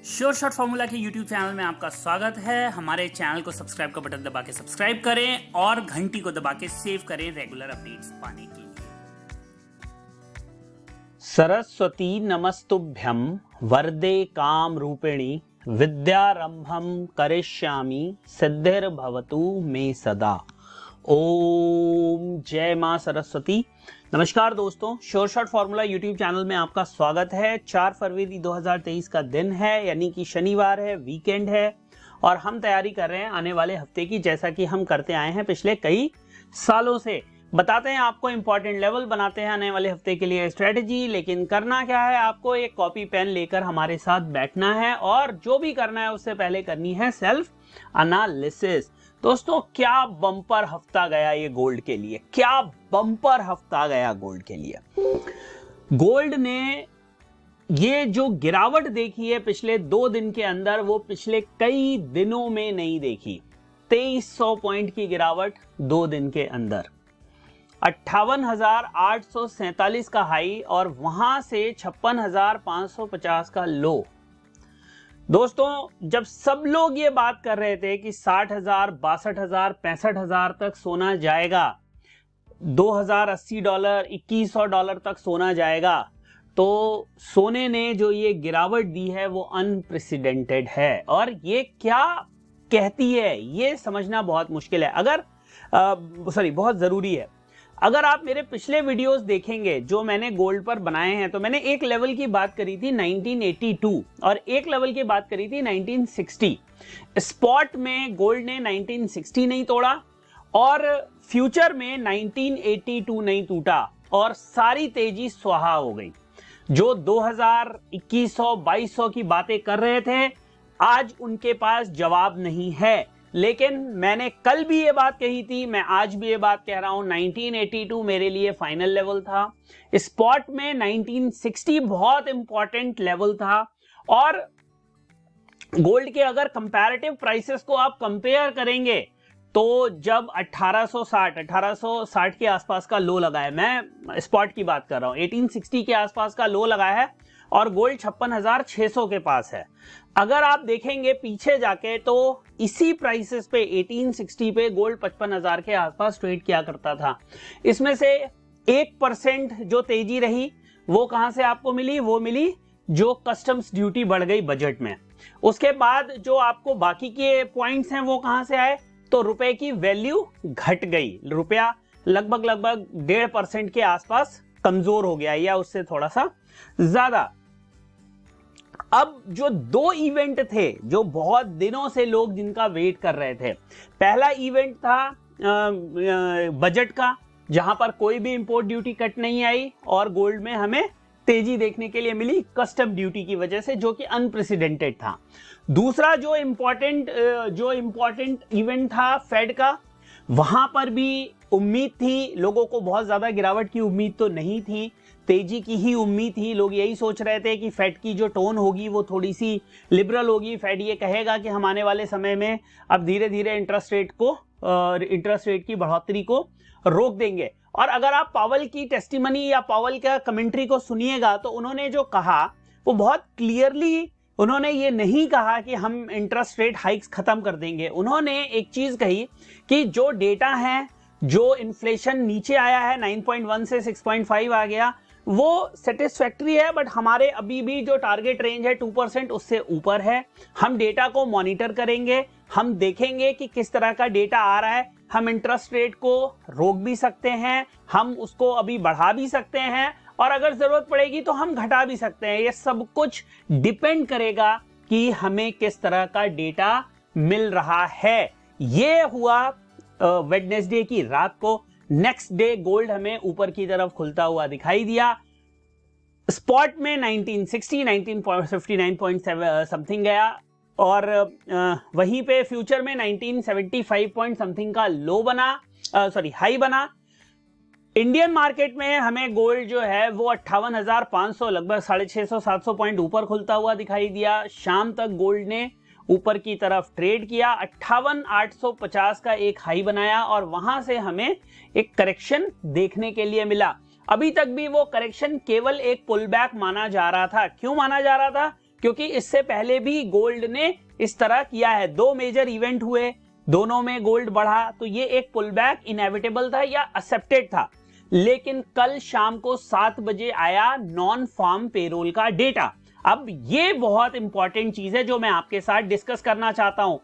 Sure shot formula के YouTube channel में आपका स्वागत है। हमारे चैनल को सब्सक्राइब का बटन दबा के सब्सक्राइब करें और घंटी को दबा के सेव करें रेगुलर अपडेट्स पाने के लिए। सरस्वती नमस्तुभ्यं वरदे काम रूपिणी विद्यारंभम करिष्यामि सिद्धिर्भवतु मे सदा। ओम जय मां सरस्वती। नमस्कार दोस्तों, sure shot formula YouTube channel में आपका स्वागत है। 4 फरवरी 2023 का दिन है, यानी कि शनिवार है, वीकेंड है और हम तैयारी कर रहे हैं आने वाले हफ्ते की, जैसा कि हम करते आए हैं पिछले कई सालों से। बताते हैं आपको इंपॉर्टेंट लेवल, बनाते हैं आने वाले हफ्ते के लिए स्ट्रेटेजी। लेकिन करना क्या है, आपको एक कॉपी पेन लेकर हमारे साथ बैठना है और जो भी करना है उससे पहले करनी है सेल्फ एनालिसिस। दोस्तों, क्या बम्पर हफ्ता गया ये गोल्ड के लिए, क्या बम्पर हफ्ता गया गोल्ड के लिए। गोल्ड ने ये जो गिरावट देखी है पिछले 2 दिन के अंदर, वो पिछले कई दिनों में नहीं देखी। 2300 पॉइंट की गिरावट 2 दिन के अंदर, 58,847 का हाई और वहां से 56,550 का लो। दोस्तों, जब सब लोग ये बात कर रहे थे कि 60,000, 62,000, 65,000 तक सोना जाएगा, $2,080, $2,100 तक सोना जाएगा, तो सोने ने जो ये गिरावट दी है वो अनप्रेसिडेंटेड है। और ये क्या कहती है ये समझना बहुत मुश्किल है, बहुत जरूरी है। अगर आप मेरे पिछले वीडियोस देखेंगे जो मैंने गोल्ड पर बनाए हैं, तो मैंने एक लेवल की बात करी थी 1982 और एक लेवल की बात करी थी 1960। स्पॉट में गोल्ड ने 1960 नहीं तोड़ा और फ्यूचर में 1982 नहीं टूटा और सारी तेजी स्वाहा हो गई। जो 2000, 2100, 2200 की बातें कर रहे थे, आज उनके पास जवाब नहीं है। लेकिन मैंने कल भी ये बात कही थी, मैं आज भी ये बात कह रहा हूं, 1982 मेरे लिए फाइनल लेवल था। स्पॉट में 1960 बहुत इंपॉर्टेंट लेवल था। और गोल्ड के अगर कंपैरेटिव प्राइसेस को आप कंपेयर करेंगे तो जब 1860 के आसपास का लो लगा है, मैं स्पॉट की बात कर रहा हूं, 1860 के आसपास का लो लगा है और गोल्ड 56,600 के पास है। अगर आप देखेंगे पीछे जाके तो इसी प्राइसेस पे 1860 पे गोल्ड 55,000 के आसपास ट्रेड किया करता था। इसमें से 1% जो तेजी रही वो कहां से आपको मिली, वो मिली जो कस्टम्स ड्यूटी बढ़ गई बजट में। उसके बाद जो आपको बाकी के पॉइंट्स हैं वो कहां से आए, तो रुपए की वैल्यू घट गई। रुपया लगभग 1.5% के आसपास कमजोर हो गया या उससे थोड़ा सा ज्यादा। अब जो 2 इवेंट थे जो बहुत दिनों से लोग जिनका वेट कर रहे थे, पहला इवेंट था बजट का, जहां पर कोई भी इंपोर्ट ड्यूटी कट नहीं आई और गोल्ड में हमें तेजी देखने के लिए मिली कस्टम ड्यूटी की वजह से, जो कि अनप्रेसिडेंटेड था। दूसरा जो इंपॉर्टेंट इवेंट था फेड का, वहां पर भी उम्मीद थी लोगों को, बहुत ज्यादा गिरावट की उम्मीद तो नहीं थी, तेजी की ही उम्मीद थी। लोग यही सोच रहे थे कि फेड की जो टोन होगी वो थोड़ी सी लिबरल होगी। फेड ये कहेगा कि हम आने वाले समय में अब धीरे धीरे इंटरेस्ट रेट की बढ़ोतरी को रोक देंगे। और अगर आप पावेल की टेस्टिमनी या पावेल का कमेंट्री को सुनिएगा तो उन्होंने जो कहा वो बहुत क्लियरली, उन्होंने ये नहीं कहा कि हम इंटरेस्ट रेट हाइक्स खत्म कर देंगे। उन्होंने एक चीज कही कि जो डेटा है, जो इन्फ्लेशन नीचे आया है 9.1 से 6.5 आ गया, वो सेटिस्फैक्ट्री है, बट हमारे अभी भी जो टारगेट रेंज है 2% उससे ऊपर है। हम डेटा को मॉनिटर करेंगे, हम देखेंगे कि किस तरह का डेटा आ रहा है। हम इंटरेस्ट रेट को रोक भी सकते हैं, हम उसको अभी बढ़ा भी सकते हैं और अगर जरूरत पड़ेगी तो हम घटा भी सकते हैं। ये सब कुछ डिपेंड करेगा कि हमें किस तरह का डेटा मिल रहा है। ये हुआ वेडनेसडे की रात को। नेक्स्ट डे गोल्ड हमें ऊपर की तरफ खुलता हुआ दिखाई दिया। स्पॉट में 1960, 1959 समथिंग गया और वहीं पे फ्यूचर में 1975 पॉइंट समथिंग का लो बना, हाई बना। इंडियन मार्केट में हमें गोल्ड जो है वो 58,500, लगभग 650-700 पॉइंट ऊपर खुलता हुआ दिखाई दिया। शाम तक गोल्ड ने ऊपर की तरफ ट्रेड किया, 58,850 का एक हाई बनाया और वहां से हमें एक करेक्शन देखने के लिए मिला। अभी तक भी वो करेक्शन केवल एक पुल बैक माना जा रहा था। क्यों माना जा रहा था? क्योंकि इससे पहले भी गोल्ड ने इस तरह किया है, 2 मेजर इवेंट हुए, दोनों में गोल्ड बढ़ा, तो ये एक पुल बैक इनएविटेबल था या एक्सेप्टेड था। लेकिन कल शाम को 7 बजे आया नॉन फार्म पेरोल का डेटा। अब ये बहुत इंपॉर्टेंट चीज है जो मैं आपके साथ डिस्कस करना चाहता हूं।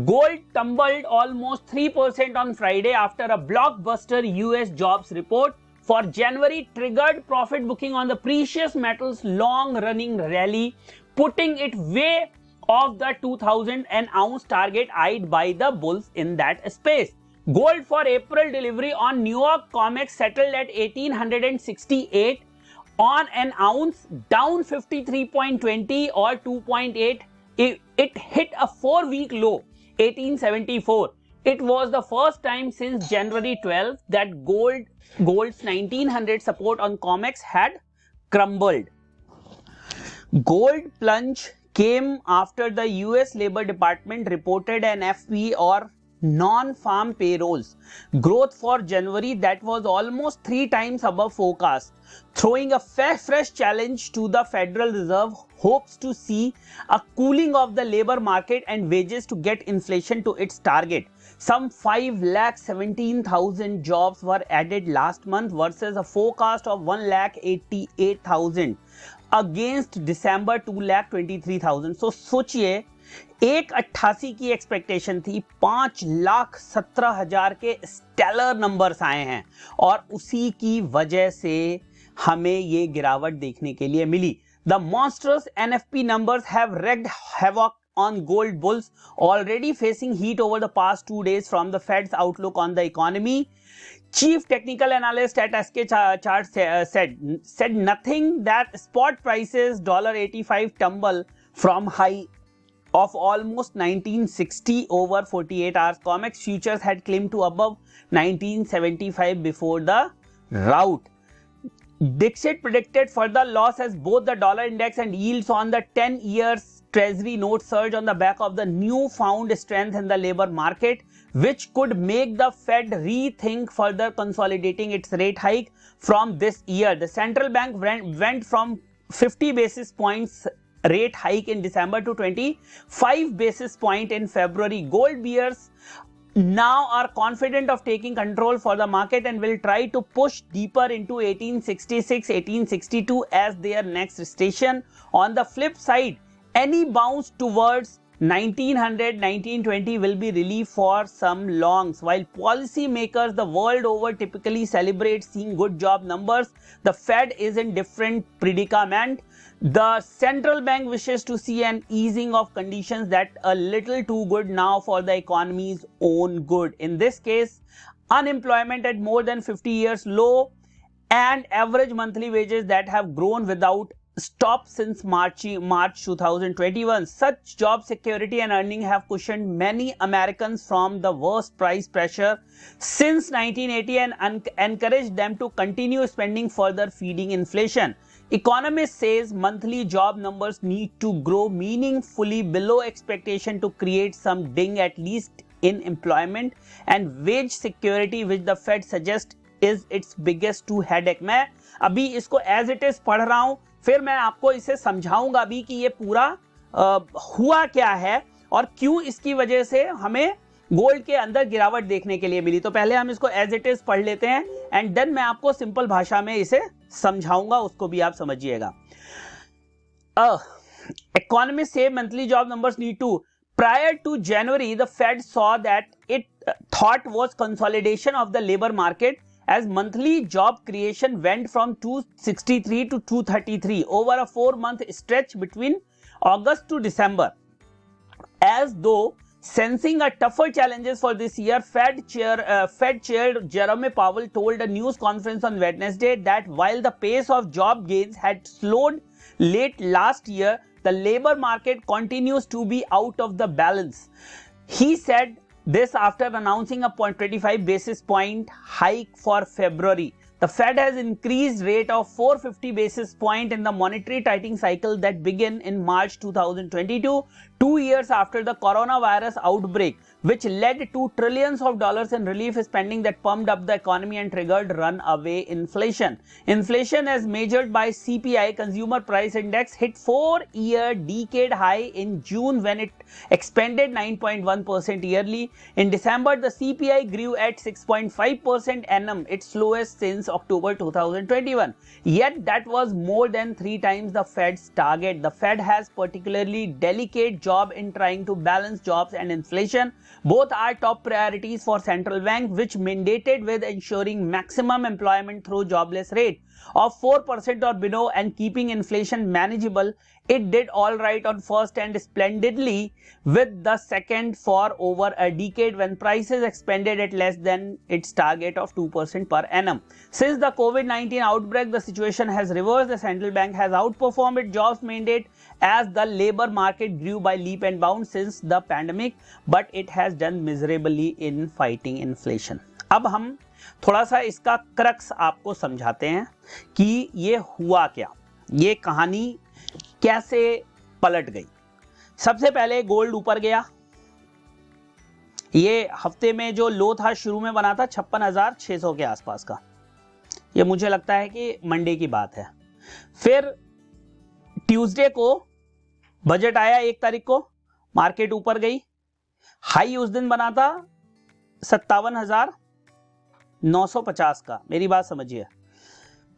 Gold tumbled almost 3% on Friday after a blockbuster US jobs report for January triggered profit booking on the precious metals long-running rally, putting it way off the 2,000 an ounce target eyed by the bulls in that space. Gold for April delivery on New York COMEX settled at 1,868 on an ounce, down 53.20 or 2.8. It hit a 4-week low, 1874. It was the first time since January 12 that gold's 1900 support on COMEX had crumbled. Gold plunge came after the US Labor Department reported an FP or non-farm payrolls growth for January that was almost 3 times above forecast, throwing a fresh challenge to the Federal Reserve hopes to see a cooling of the labor market and wages to get inflation to its target. Some 5,17,000 jobs were added last month versus a forecast of 1,88,000 against December 2,23,000. So सोचिए 1,88 की expectation थी, 5,17,000 के stellar numbers आए हैं और उसी की वजह से हमें ये गिरावट देखने के लिए मिली. The monstrous NFP numbers have wreaked havoc on gold bulls, already facing heat over the past 2 days from the Fed's outlook on the economy. Chief technical analyst at SK Chart said nothing that spot prices $85 tumble from high of almost 1960 over 48 hours. COMEX futures had climbed to above 1975 before the rout. Dixit predicted further loss as both the dollar index and yields on the 10 years treasury note surge on the back of the newfound strength in the labor market, which could make the Fed rethink further consolidating its rate hike from this year. The central bank went from 50 basis points rate hike in December to 25 basis point in February. Gold bears now are confident of taking control for the market and will try to push deeper into 1866, 1862 as their next station. On the flip side, any bounce towards 1900, 1920 will be relief for some longs. While policy makers the world over typically celebrate seeing good job numbers, the Fed is in different predicament. The central bank wishes to see an easing of conditions that a little too good now for the economy's own good. In this case, unemployment at more than 50 years low and average monthly wages that have grown without stop since March 2021. Such job security and earning have cushioned many Americans from the worst price pressure since 1980 and encouraged them to continue spending further feeding inflation. Economist says monthly job numbers need to grow meaningfully below expectation to create some ding at least in employment and wage security, which the Fed suggests is its biggest two headache. मैं अभी इसको as it is पढ़ रहा हूँ, फिर मैं आपको इसे समझाऊंगा भी कि ये पूरा हुआ क्या है और क्यों इसकी वजह से हमें गोल्ड के अंदर गिरावट देखने के लिए मिली. तो पहले हम इसको एज इट इज पढ़ लेते हैं एंड देन मैं आपको सिंपल भाषा में इसे समझाऊंगा, उसको भी आप समझिएगा. Economists say monthly job numbers need to. Prior to January, the Fed saw that it thought was consolidation of the labor market as monthly job creation went from 263 to 233 over a 4-month stretch between August to December. As though sensing a tougher challenges for this year, Fed Chair Jerome Powell told a news conference on Wednesday that while the pace of job gains had slowed late last year, the labor market continues to be out of the balance. He said this after announcing a 25 basis point hike for February. The Fed has increased rate of 450 basis point in the monetary tightening cycle that began in March 2022, 2 years after the coronavirus outbreak. which led to trillions of dollars in relief spending that pumped up the economy and triggered runaway inflation. Inflation as measured by CPI, Consumer Price Index, hit 4-year decade high in June when it expanded 9.1% yearly. In December, the CPI grew at 6.5% annum, its lowest since October 2021. Yet that was more than 3 times the Fed's target. The Fed has particularly delicate job in trying to balance jobs and inflation. Both are top priorities for central bank, which mandated with ensuring maximum employment through jobless rate of 4% or below and keeping inflation manageable. It did all right on first and splendidly with the second for over a decade when prices expanded at less than its target of 2% per annum. Since the COVID-19 outbreak, the situation has reversed. The central bank has outperformed its jobs mandate as the labor market grew by leap and bounds since the pandemic, but it has done miserably in fighting inflation. अब हम थोड़ा सा इसका crux आपको समझाते हैं कि ये हुआ क्या, ये कहानी कैसे पलट गई। सबसे पहले गोल्ड ऊपर गया, ये हफ्ते में जो लो था शुरू में बना था 56,600 के आसपास का, ये मुझे लगता है कि मंडे की बात है। फिर ट्यूसडे को बजट आया 1 तारीख को, मार्केट ऊपर गई, हाई उस दिन बना था 57,950 का। मेरी बात समझिए,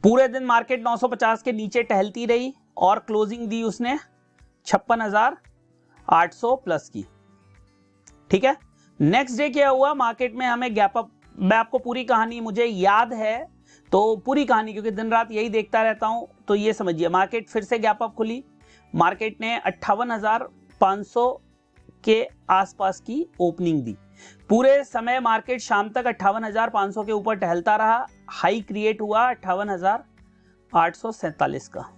पूरे दिन मार्केट 950 के नीचे टहलती रही और क्लोजिंग दी उसने 56,800 प्लस की। ठीक है, नेक्स्ट डे क्या हुआ मार्केट में, हमें गैप अप, मैं आपको पूरी कहानी मुझे याद है तो पूरी कहानी, क्योंकि दिन रात यही देखता रहता हूं, तो ये समझिए मार्केट फिर से गैप अप खुली, मार्केट ने 58,500 के आसपास की ओपनिंग दी। पूरे समय मार्केट शाम तक 58,500 के ऊपर टहलता रहा, हाई क्रिएट हुआ 58,847 का।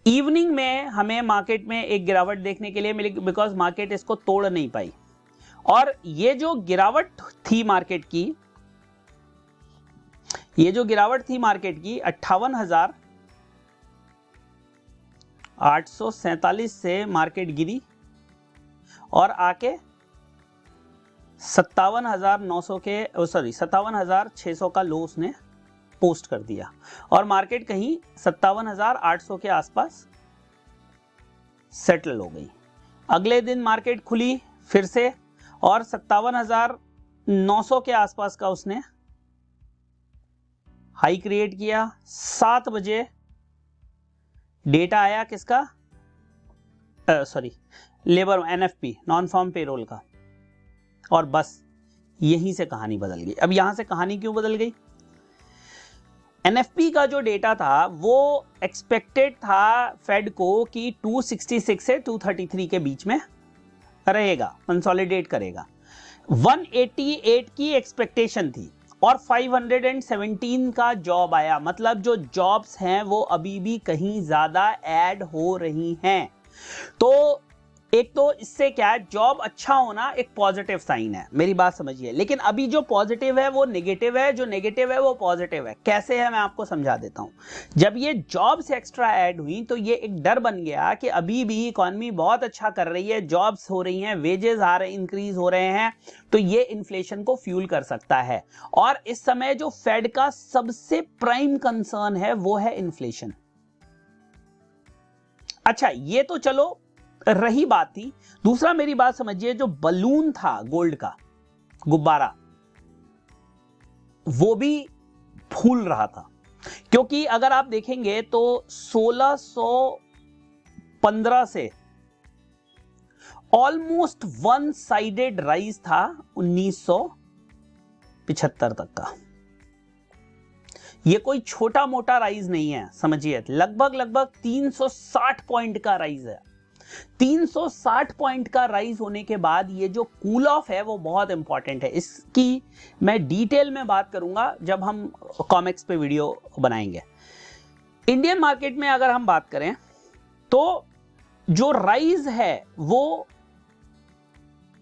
इवनिंग में हमें मार्केट में एक गिरावट देखने के लिए मिली, बिकॉज मार्केट इसको तोड़ नहीं पाई, और ये जो गिरावट थी मार्केट की, 58,847 से मार्केट गिरी और आके 57,600 का लो उसने पोस्ट कर दिया और मार्केट कहीं 57,800 के आसपास सेटल हो गई। अगले दिन मार्केट खुली फिर से और 57,900 के आसपास का उसने हाई क्रिएट किया। 7 बजे डेटा आया किसका, labour NFP, non farm payroll का, और बस यहीं से कहानी बदल गई। अब यहां से कहानी क्यों बदल गई, एनएफपी का जो डेटा था वो एक्सपेक्टेड था फेड को कि 266 से 233 के बीच में रहेगा, कंसोलिडेट करेगा। 188 की एक्सपेक्टेशन थी और 517 का जॉब आया, मतलब जो जॉब्स हैं वो अभी भी कहीं ज्यादा ऐड हो रही हैं। तो एक तो इससे क्या है, जॉब अच्छा होना एक पॉजिटिव साइन है, मेरी बात समझिए, लेकिन अभी जो पॉजिटिव है वो नेगेटिव है, जो नेगेटिव है वो पॉजिटिव है। कैसे है मैं आपको समझा देता हूं। जब ये जॉब्स एक्स्ट्रा ऐड हुई तो ये एक डर बन गया कि अभी भी इकोनॉमी बहुत अच्छा कर रही है, जॉब्स हो रही हैं, वेजेस आ रहे, इंक्रीज हो रहे हैं, तो ये इन्फ्लेशन को फ्यूल कर सकता है। और इस समय जो फेड का सबसे प्राइम कंसर्न है वो है इन्फ्लेशन। अच्छा, ये तो चलो रही बात थी। दूसरा मेरी बात समझिए, जो बलून था गोल्ड का गुब्बारा, वो भी फूल रहा था, क्योंकि अगर आप देखेंगे तो 1615 से ऑलमोस्ट वन साइडेड राइज था 1975 तक का। ये कोई छोटा मोटा राइज नहीं है, समझिए, लगभग 360 पॉइंट का राइज है। 360 पॉइंट का राइज होने के बाद ये जो कूल ऑफ है वो बहुत इंपॉर्टेंट है। इसकी मैं डिटेल में बात करूंगा जब हम कॉमिक्स पे वीडियो बनाएंगे। इंडियन मार्केट में अगर हम बात करें तो जो राइज है वो,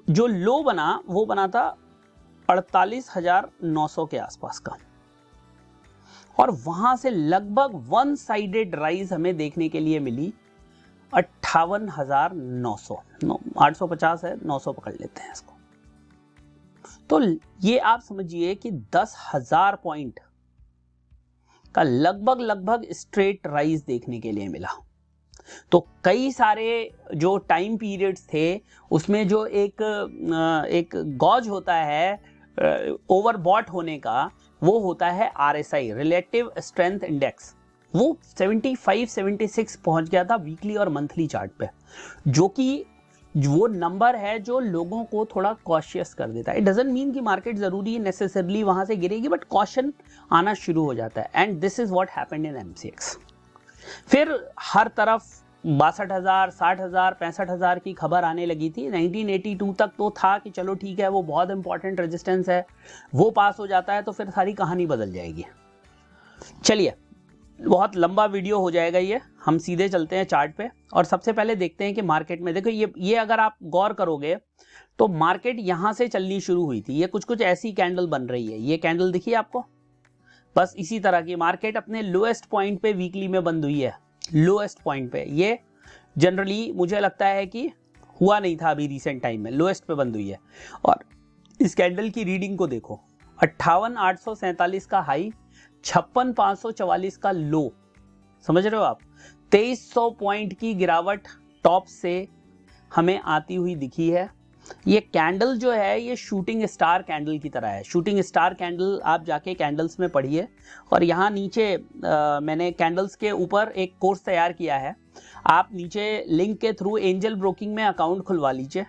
जो लो बना वो बना था 48,900 के आसपास का, और वहां से लगभग वन साइडेड राइज हमें देखने के लिए मिली 58,900, 850 है, 900 पकड़ लेते हैं इसको। तो ये आप समझिए कि 10,000 पॉइंट का लगभग स्ट्रेट राइज देखने के लिए मिला। तो कई सारे जो टाइम पीरियड्स थे उसमें जो एक गॉज होता है ओवरबॉट होने का, वो होता है RSI, रिलेटिव स्ट्रेंथ इंडेक्स। वो 75-76 पहुंच गया था वीकली और मंथली चार्ट पे, जो कि वो नंबर है जो लोगों को थोड़ा कॉशियस कर देता है। इट डजंट मीन कि मार्केट जरूरी नेसेसरली वहां से गिरेगी, बट कॉशन आना शुरू हो जाता है। And this is what happened in MCX। फिर हर तरफ 62,000, 60,000, 65,000 की खबर आने लगी थी। 1982 तक तो था कि चलो ठीक है, वो बहुत इंपॉर्टेंट रेजिस्टेंस है, वो पास हो जाता है तो फिर सारी कहानी बदल जाएगी। चलिए, बहुत लंबा वीडियो हो जाएगा ये, हम सीधे चलते हैं चार्ट पे और सबसे पहले देखते हैं कि मार्केट में देखो ये अगर आप गौर करोगे तो मार्केट यहां से चलनी शुरू हुई थी। ये कुछ ऐसी कैंडल बन रही है, ये कैंडल दिखी आपको, बस इसी तरह की मार्केट अपने लोएस्ट पॉइंट पे वीकली में बंद हुई है। लोएस्ट पॉइंट पे ये जनरली मुझे लगता है कि हुआ नहीं था अभी रिसेंट टाइम में, लोएस्ट पे बंद हुई है। और इस कैंडल की रीडिंग को देखो, 58,847 का हाई, 56,544 का लो, समझ रहे हो आप। 2300 पॉइंट की गिरावट टॉप से हमें आती हुई दिखी है। ये कैंडल जो है ये शूटिंग स्टार कैंडल की तरह है। शूटिंग स्टार कैंडल आप जाके कैंडल्स में पढ़िए, और यहाँ नीचे मैंने कैंडल्स के ऊपर एक कोर्स तैयार किया है, आप नीचे लिंक के थ्रू एंजल ब्रोकिंग में अकाउंट खुलवा लीजिए,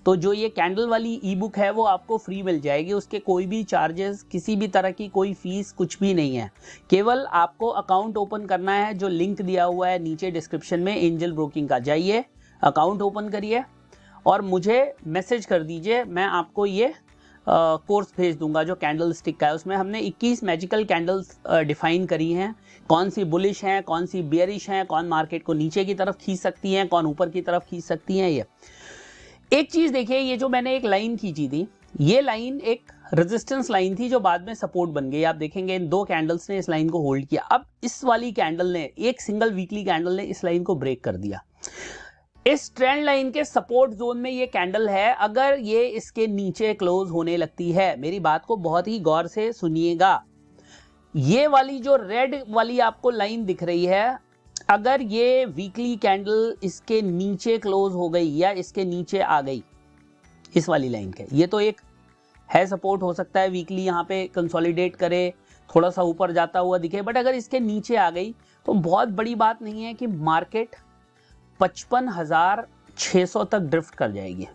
तो जो ये कैंडल वाली ई बुक है वो आपको फ्री मिल जाएगी। उसके कोई भी चार्जेस, किसी भी तरह की कोई फीस कुछ भी नहीं है, केवल आपको अकाउंट ओपन करना है। जो लिंक दिया हुआ है नीचे डिस्क्रिप्शन में एंजल ब्रोकिंग का, जाइए अकाउंट ओपन करिए और मुझे मैसेज कर दीजिए, मैं आपको ये कोर्स भेज दूंगा जो कैंडल स्टिक का है। उसमें हमने 21 मैजिकल कैंडल्स डिफाइन करी हैं, कौन सी बुलिश हैं, कौन सी बेयरिश हैं, कौन मार्केट को नीचे की तरफ खींच सकती हैं, कौन ऊपर की तरफ खींच सकती हैं। ये एक चीज देखिए, ये जो मैंने एक लाइन खींची थी, ये लाइन एक रेजिस्टेंस लाइन थी जो बाद में सपोर्ट बन गई। आप देखेंगे इन दो कैंडल्स ने इस लाइन को होल्ड किया। अब इस वाली कैंडल ने, एक सिंगल वीकली कैंडल ने इस लाइन को ब्रेक कर दिया। इस ट्रेंड लाइन के सपोर्ट जोन में ये कैंडल है। अगर ये इसके नीचे क्लोज होने लगती है, मेरी बात को बहुत ही गौर से सुनिएगा, ये वाली जो रेड वाली आपको लाइन दिख रही है, अगर ये वीकली कैंडल इसके नीचे क्लोज हो गई या इसके नीचे आ गई इस वाली लाइन के, ये तो एक है सपोर्ट, हो सकता है वीकली यहाँ पे कंसोलिडेट करे, थोड़ा सा ऊपर जाता हुआ दिखे, बट अगर इसके नीचे आ गई तो बहुत बड़ी बात नहीं है कि मार्केट 55,600 तक ड्रिफ्ट कर जाएगी।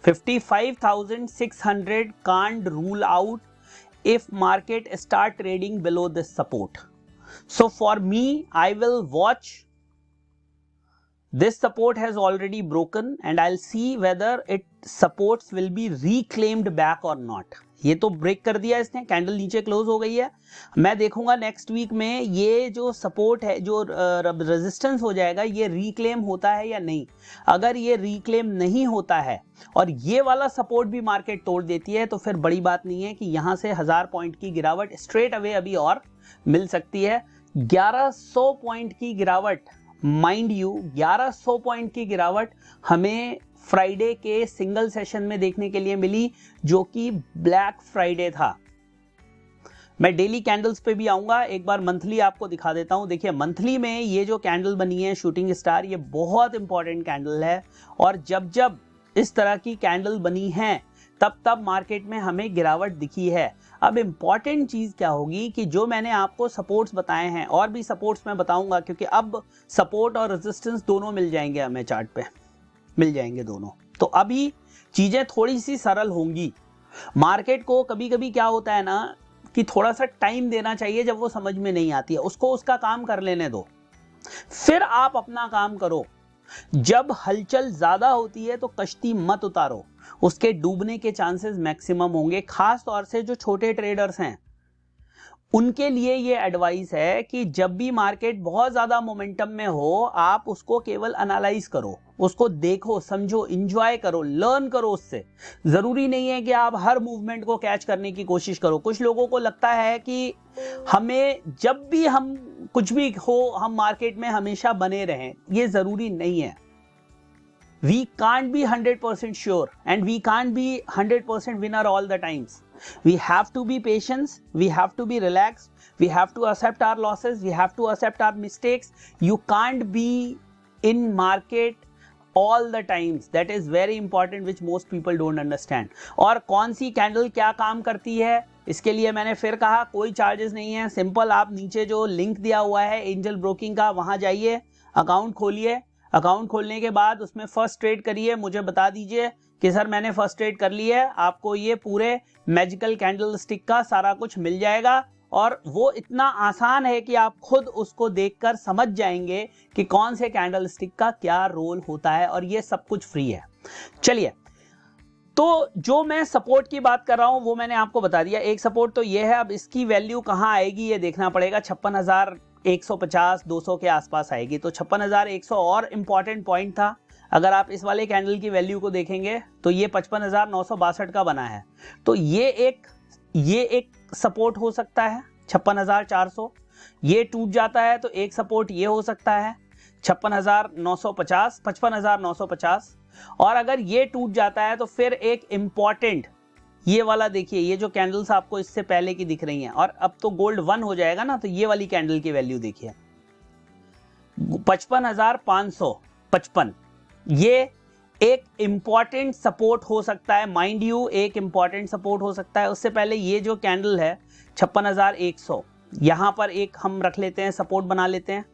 55,600 can't rule out if market start trading below this support. So for me, I will watch. This support has already broken and I'll see whether it supports will be reclaimed back or not. ये तो break कर दिया इसने, candle नीचे close हो गई है। मैं देखूंगा नेक्स्ट वीक में ये जो सपोर्ट है, जो रेजिस्टेंस हो जाएगा, ये रिक्लेम होता है या नहीं। अगर ये रिक्लेम नहीं होता है और ये वाला सपोर्ट भी मार्केट तोड़ देती है तो फिर बड़ी बात नहीं है कि यहां से 1000 पॉइंट की गिरावट स्ट्रेट अवे अभी और मिल सकती है। 1100 पॉइंट की गिरावट, माइंड यू 1100 पॉइंट की गिरावट हमें फ्राइडे के सिंगल सेशन में देखने के लिए मिली, जो कि ब्लैक फ्राइडे था। मैं डेली कैंडल्स पे भी आऊंगा, एक बार मंथली आपको दिखा देता हूं। देखिए मंथली में ये जो कैंडल बनी है शूटिंग स्टार, ये बहुत इंपॉर्टेंट कैंडल है, और जब जब इस तरह की कैंडल बनी है तब तब मार्केट में हमें गिरावट दिखी है। अब इंपॉर्टेंट चीज क्या होगी कि जो मैंने आपको सपोर्ट्स बताए हैं, और भी सपोर्ट्स मैं बताऊंगा, क्योंकि अब सपोर्ट और रेजिस्टेंस दोनों मिल जाएंगे हमें, चार्ट पे मिल जाएंगे दोनों, तो अभी चीजें थोड़ी सी सरल होंगी। मार्केट को कभी कभी क्या होता है ना कि थोड़ा सा टाइम देना चाहिए, जब वो समझ में नहीं आती है उसको उसका काम कर लेने दो, फिर आप अपना काम करो। जब हलचल ज्यादा होती है तो कश्ती मत उतारो, उसके डूबने के चांसेस मैक्सिमम होंगे। खास तौर से जो छोटे ट्रेडर्स हैं उनके लिए ये एडवाइस है कि जब भी मार्केट बहुत ज्यादा मोमेंटम में हो, आप उसको केवल एनालाइज करो, उसको देखो, समझो, एंजॉय करो, लर्न करो उससे। जरूरी नहीं है कि आप हर मूवमेंट को कैच करने की कोशिश करो। कुछ लोगों को लगता है कि हमें जब भी हम कुछ भी हो हम मार्केट में हमेशा बने रहें, ये जरूरी नहीं है। We can't be 100% sure and we can't be 100% winner all the times. We have to be patient, we have to be relaxed, we have to accept our losses, we have to accept our mistakes. You can't be in market all the times. That is very important, which most people don't understand. और कौन सी candle क्या काम करती है, इसके लिए मैंने फिर कहा कोई चार्जेस नहीं है। सिंपल आप नीचे जो लिंक दिया हुआ है एंजल ब्रोकिंग का, वहां जाइए, अकाउंट खोलिए, अकाउंट खोलने के बाद उसमें फर्स्ट ट्रेड करिए, मुझे बता दीजिए कि सर मैंने फर्स्ट ट्रेड कर ली है। आपको ये पूरे मैजिकल कैंडल स्टिक का सारा कुछ मिल जाएगा और वो इतना आसान है कि आप खुद उसको देखकर समझ जाएंगे कि कौन से कैंडल स्टिक का क्या रोल होता है, और ये सब कुछ फ्री है। चलिए, तो जो मैं सपोर्ट की बात कर रहा हूं वो मैंने आपको बता दिया। एक सपोर्ट तो ये है, अब इसकी वैल्यू कहां आएगी ये देखना पड़ेगा। 56,150 200 के आसपास आएगी, तो 56,100 और इंपॉर्टेंट पॉइंट था। अगर आप इस वाले कैंडल की वैल्यू को देखेंगे तो ये 55,962 का बना है, तो ये एक सपोर्ट हो सकता है 56,400। ये टूट जाता है तो एक सपोर्ट ये हो सकता है 55,950। और अगर ये टूट जाता है तो फिर एक इंपॉर्टेंट ये वाला देखिए, ये जो कैंडल्स आपको इससे पहले की दिख रही हैं, और अब तो गोल्ड 1 हो जाएगा ना, तो ये वाली कैंडल की वैल्यू देखिए 55,555। ये एक इंपॉर्टेंट सपोर्ट हो सकता है, माइंड यू, एक इंपॉर्टेंट सपोर्ट हो सकता है। उससे पहले ये जो कैंडल है 56,100, यहां पर एक हम रख लेते हैं, सपोर्ट बना लेते हैं।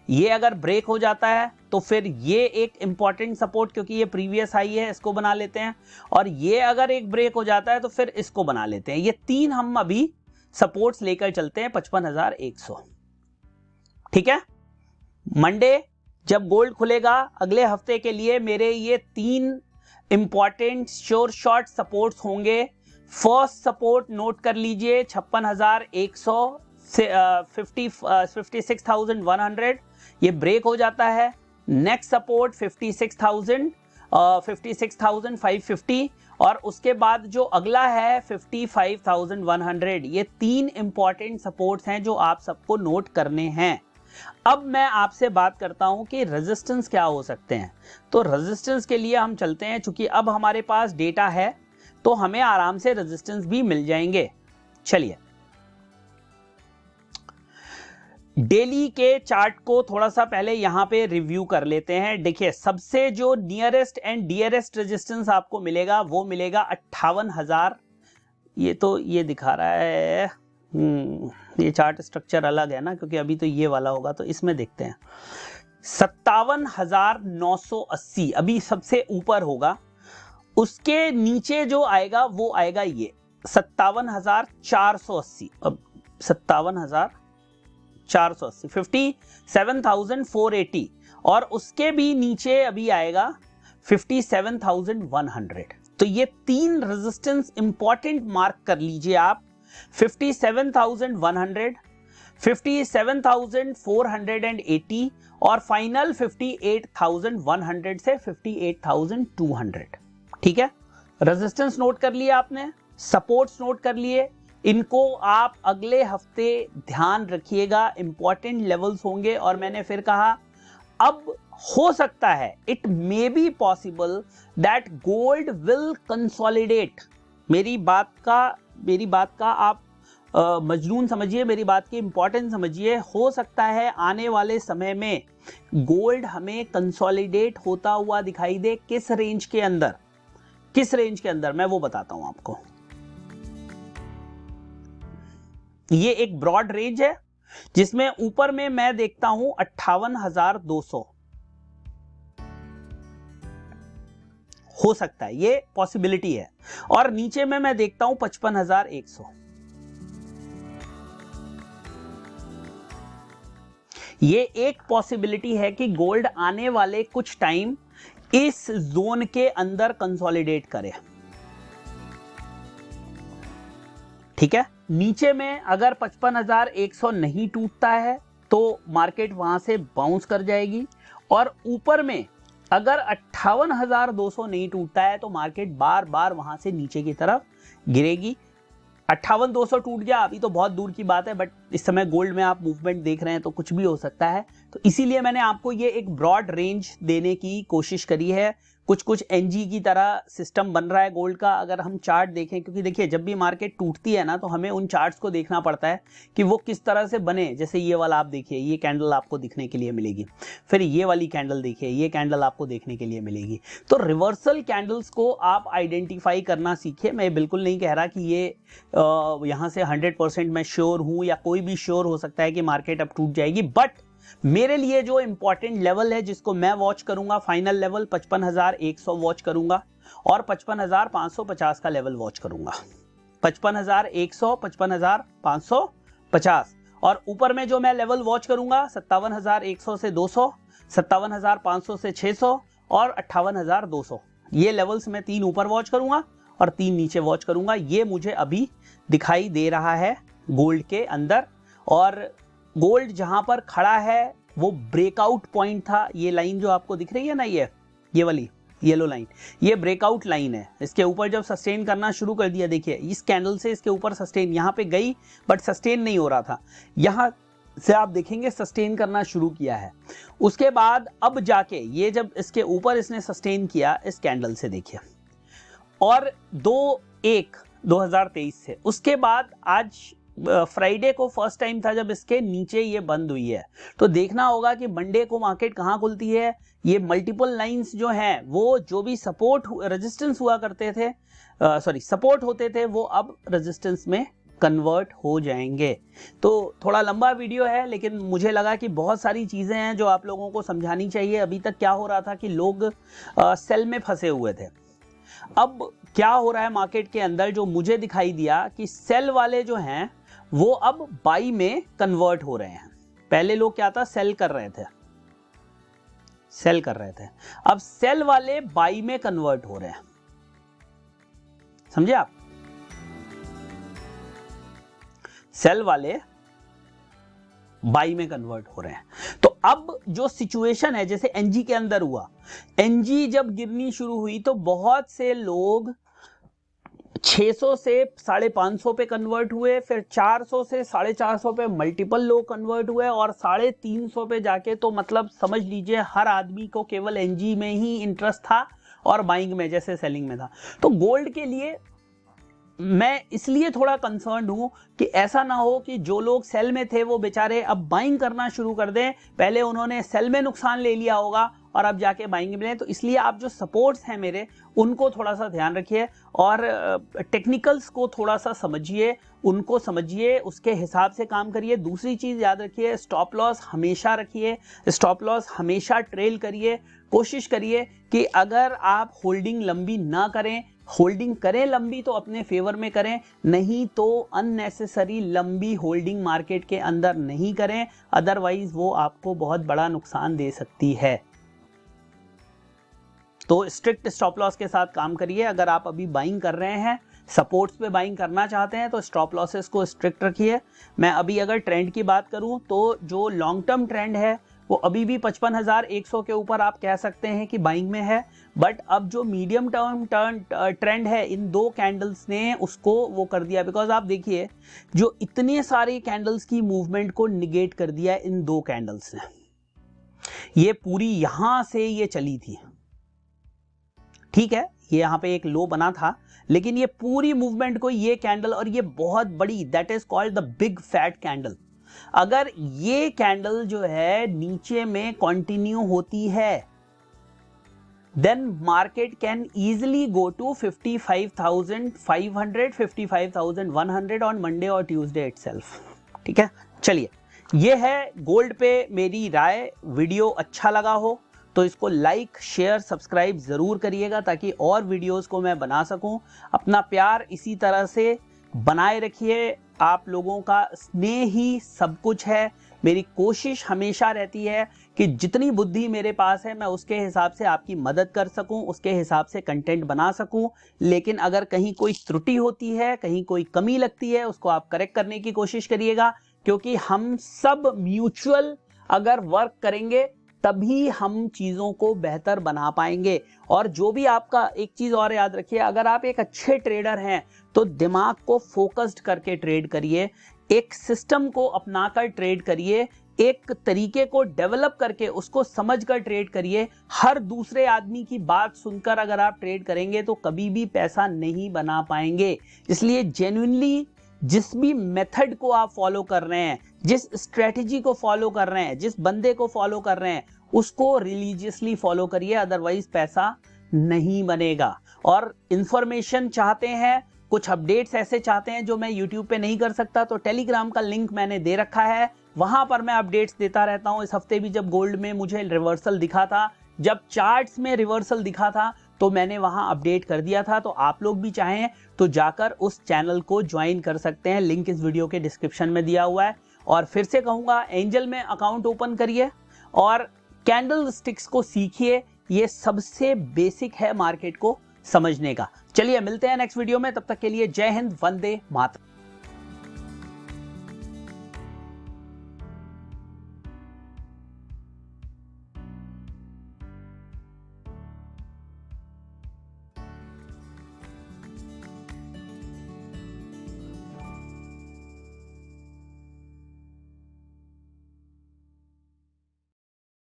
ये अगर ब्रेक हो जाता है तो फिर ये एक इंपॉर्टेंट सपोर्ट, क्योंकि ये प्रीवियस हाई है, इसको बना लेते हैं। और ये अगर एक ब्रेक हो जाता है तो फिर इसको बना लेते हैं। ये तीन हम अभी सपोर्ट्स लेकर चलते हैं 55,100। ठीक है, मंडे जब गोल्ड खुलेगा अगले हफ्ते के लिए मेरे ये 3 इंपॉर्टेंट श्योर शॉर्ट सपोर्ट्स होंगे। फर्स्ट सपोर्ट नोट कर लीजिए 56,100 से 56,100, ये ब्रेक हो जाता है। नेक्स्ट सपोर्ट 56,550 और उसके बाद जो अगला है 55,100। ये 3 इंपॉर्टेंट सपोर्ट्स हैं जो आप सबको नोट करने हैं। अब मैं आपसे बात करता हूं कि रेजिस्टेंस क्या हो सकते हैं। तो रेजिस्टेंस के लिए हम चलते हैं, चूंकि अब हमारे पास डेटा है तो हमें आराम से रेजिस्टेंस भी मिल जाएंगे। चलिए, डेली के चार्ट को थोड़ा सा पहले यहां पे रिव्यू कर लेते हैं। देखिए, सबसे जो नियरेस्ट एंड डियरेस्ट रेजिस्टेंस आपको मिलेगा वो मिलेगा 58,000। ये तो ये दिखा रहा है, ये चार्ट स्ट्रक्चर अलग है ना, क्योंकि अभी तो ये वाला होगा, तो इसमें देखते हैं 57,980 अभी सबसे ऊपर होगा। उसके नीचे जो आएगा वो आएगा ये 57,480। अब 57,480 57,480, और उसके भी नीचे अभी आएगा 57,100। तो ये 3 रेजिस्टेंस इंपॉर्टेंट मार्क कर लीजिए आप, 57,100, 57,480 और फाइनल 58,100 से 58,200। ठीक है, रेजिस्टेंस नोट कर लिया आपने, सपोर्ट्स नोट कर लिए, इनको आप अगले हफ्ते ध्यान रखिएगा, इंपॉर्टेंट लेवल्स होंगे। और मैंने फिर कहा, अब हो सकता है, it may be possible that gold will consolidate. मेरी बात का आप मजनून समझिए, मेरी बात की इंपॉर्टेंस समझिए। हो सकता है आने वाले समय में गोल्ड हमें कंसोलिडेट होता हुआ दिखाई दे। किस रेंज के अंदर, किस रेंज के अंदर, मैं वो बताता हूं आपको। ये एक ब्रॉड रेंज है जिसमें ऊपर में मैं देखता हूं 58,200 हो सकता है, ये पॉसिबिलिटी है। और नीचे में मैं देखता हूं 55,100। ये एक पॉसिबिलिटी है कि गोल्ड आने वाले कुछ टाइम इस जोन के अंदर कंसोलिडेट करे। ठीक है, नीचे में अगर 55,100 नहीं टूटता है तो मार्केट वहां से बाउंस कर जाएगी, और ऊपर में अगर 58,200 नहीं टूटता है तो मार्केट बार बार वहां से नीचे की तरफ गिरेगी। 58,200 टूट गया, अभी तो बहुत दूर की बात है, बट इस समय गोल्ड में आप मूवमेंट देख रहे हैं तो कुछ भी हो सकता है। तो इसीलिए मैंने आपको ये एक ब्रॉड रेंज देने की कोशिश करी है। कुछ कुछ एनजी की तरह सिस्टम बन रहा है गोल्ड का, अगर हम चार्ट देखें, क्योंकि देखिए जब भी मार्केट टूटती है ना तो हमें उन चार्ट्स को देखना पड़ता है कि वो किस तरह से बने। जैसे ये वाला आप देखिए, ये कैंडल आपको दिखने के लिए मिलेगी, फिर ये वाली कैंडल देखिए, ये कैंडल आपको देखने के लिए मिलेगी। तो रिवर्सल कैंडल्स को आप आइडेंटिफाई करना सीखिए। मैं बिल्कुल नहीं कह रहा कि ये यहाँ से 100% मैं श्योर हूँ, या कोई भी श्योर हो सकता है कि मार्केट अब टूट जाएगी, बट मेरे लिए जो इंपॉर्टेंट लेवल है जिसको मैं वॉच करूंगा, फाइनल लेवल 55,100 वॉच करूंगा और 55,550 का लेवल वॉच करूंगा। 55,100, 55,550 और ऊपर में जो मैं लेवल वॉच करूंगा 57,100 से 200, 57,500 से 600 और 58,200। ये लेवल्स मैं 3 ऊपर वॉच करूंगा और 3 नीचे वॉच करूंगा। ये मुझे अभी दिखाई दे रहा है गोल्ड के अंदर, और गोल्ड जहां पर खड़ा है वो ब्रेकआउट पॉइंट था। ये लाइन जो आपको दिख रही है ना, ये वाली येलो लाइन, ये ब्रेकआउट लाइन है। इसके ऊपर जब सस्टेन करना शुरू कर दिया, देखिए इस कैंडल से इसके ऊपर सस्टेन यहां पे गई, बट सस्टेन नहीं हो रहा था। यहां से आप देखेंगे सस्टेन करना शुरू किया है। उसके बाद अब जाके ये जब इसके ऊपर इसने सस्टेन किया इस कैंडल से, देखिए, और 2/1/2023 से, उसके बाद आज फ्राइडे को फर्स्ट टाइम था जब इसके नीचे ये बंद हुई है। तो देखना होगा कि मंडे को मार्केट कहां खुलती है। ये मल्टीपल लाइंस जो हैं, वो जो भी सपोर्ट रेजिस्टेंस हुआ करते थे, सपोर्ट होते थे, वो अब रेजिस्टेंस में कन्वर्ट हो जाएंगे। तो थोड़ा लंबा वीडियो है, लेकिन मुझे लगा कि बहुत सारी चीजें हैं जो आप लोगों को समझानी चाहिए। अभी तक क्या हो रहा था कि लोग सेल में फंसे हुए थे। अब क्या हो रहा है मार्केट के अंदर, जो मुझे दिखाई दिया कि सेल वाले जो हैं वो अब बाई में कन्वर्ट हो रहे हैं। पहले लोग क्या था, सेल कर रहे थे, अब सेल वाले बाई में कन्वर्ट हो रहे हैं। समझे आप? सेल वाले बाई में कन्वर्ट हो रहे हैं। तो अब जो सिचुएशन है, जैसे एनजी के अंदर हुआ, एनजी जब गिरनी शुरू हुई तो बहुत से लोग 600 से 550 पे कन्वर्ट हुए, फिर 400 से 450 पे मल्टीपल लोग कन्वर्ट हुए, और 350 पे जाके तो मतलब समझ लीजिए हर आदमी को केवल एनजी में ही इंटरेस्ट था और बाइंग में जैसे सेलिंग में था। तो गोल्ड के लिए मैं इसलिए थोड़ा कंसर्न्ड हूं कि ऐसा ना हो कि जो लोग सेल में थे वो बेचारे अब बाइंग करना शुरू कर दें। पहले उन्होंने सेल में नुकसान ले लिया होगा और अब जाके बाइंग में। तो इसलिए आप जो सपोर्ट्स हैं मेरे, उनको थोड़ा सा ध्यान रखिए और टेक्निकल्स को थोड़ा सा समझिए, उनको समझिए, उसके हिसाब से काम करिए। दूसरी चीज याद रखिए, स्टॉप लॉस हमेशा रखिए, स्टॉप लॉस हमेशा ट्रेल करिए। कोशिश करिए कि अगर आप होल्डिंग लंबी ना करें, होल्डिंग करें लंबी तो अपने फेवर में करें, नहीं तो अननेसेसरी लंबी होल्डिंग मार्केट के अंदर नहीं करें, अदरवाइज वो आपको बहुत बड़ा नुकसान दे सकती है। तो स्ट्रिक्ट स्टॉप लॉस के साथ काम करिए। अगर आप अभी बाइंग कर रहे हैं, सपोर्ट्स पे बाइंग करना चाहते हैं, तो स्टॉप लॉसेस को स्ट्रिक्ट रखिए। मैं अभी अगर ट्रेंड की बात करूं तो जो लॉन्ग टर्म ट्रेंड है वो अभी भी 55,100 के ऊपर आप कह सकते हैं कि बाइंग में है, बट अब जो मीडियम टर्म ट्रेंड है, इन 2 कैंडल्स ने उसको वो कर दिया। बिकॉज आप देखिए जो इतने सारे कैंडल्स की मूवमेंट को निगेट कर दिया इन 2 कैंडल्स ने। ये पूरी यहां से ये चली थी, ठीक है, ये यहां पे एक लो बना था, लेकिन ये पूरी मूवमेंट को ये कैंडल, और ये बहुत बड़ी, that is called the big fat candle, अगर ये कैंडल जो है नीचे में कंटिन्यू होती है, then market can easily go to 55,500, 55,100 on Monday और ट्यूसडे इटसेल्फ। ठीक है, चलिए, ये है गोल्ड पे मेरी राय। वीडियो अच्छा लगा हो तो इसको लाइक, शेयर, सब्सक्राइब जरूर करिएगा ताकि और वीडियोस को मैं बना सकूं। अपना प्यार इसी तरह से बनाए रखिए। आप लोगों का स्नेह ही सब कुछ है। मेरी कोशिश हमेशा रहती है कि जितनी बुद्धि मेरे पास है मैं उसके हिसाब से आपकी मदद कर सकूं, उसके हिसाब से कंटेंट बना सकूं। लेकिन अगर कहीं कोई त्रुटि होती है, कहीं कोई कमी लगती है, उसको आप करेक्ट करने की कोशिश करिएगा, क्योंकि हम सब म्यूचुअल अगर वर्क करेंगे तभी हम चीजों को बेहतर बना पाएंगे। और जो भी आपका, एक चीज और याद रखिए, अगर आप एक अच्छे ट्रेडर हैं तो दिमाग को फोकस्ड करके ट्रेड करिए, एक सिस्टम को अपनाकर ट्रेड करिए, एक तरीके को डेवलप करके उसको समझकर ट्रेड करिए। हर दूसरे आदमी की बात सुनकर अगर आप ट्रेड करेंगे तो कभी भी पैसा नहीं बना पाएंगे। इसलिए जेन्युइनली जिस भी मेथड को आप फॉलो कर रहे हैं, जिस स्ट्रेटजी को फॉलो कर रहे हैं, जिस बंदे को फॉलो कर रहे हैं, उसको रिलीजियसली फॉलो करिए, अदरवाइज पैसा नहीं बनेगा। और इंफॉर्मेशन चाहते हैं, कुछ अपडेट्स ऐसे चाहते हैं जो मैं यूट्यूब पे नहीं कर सकता, तो टेलीग्राम का लिंक मैंने दे रखा है, वहां पर मैं अपडेट्स देता रहता हूं। इस हफ्ते भी जब गोल्ड में मुझे रिवर्सल दिखा था, जब चार्ट्स में रिवर्सल दिखा था, तो मैंने वहां अपडेट कर दिया था। तो आप लोग भी चाहें तो जाकर उस चैनल को ज्वाइन कर सकते हैं, लिंक इस वीडियो के डिस्क्रिप्शन में दिया हुआ है। और फिर से कहूंगा, एंजल में अकाउंट ओपन करिए और कैंडल स्टिक्स को सीखिए, ये सबसे बेसिक है मार्केट को समझने का। चलिए मिलते हैं नेक्स्ट वीडियो में, तब तक के लिए जय हिंद, वंदे मातरम।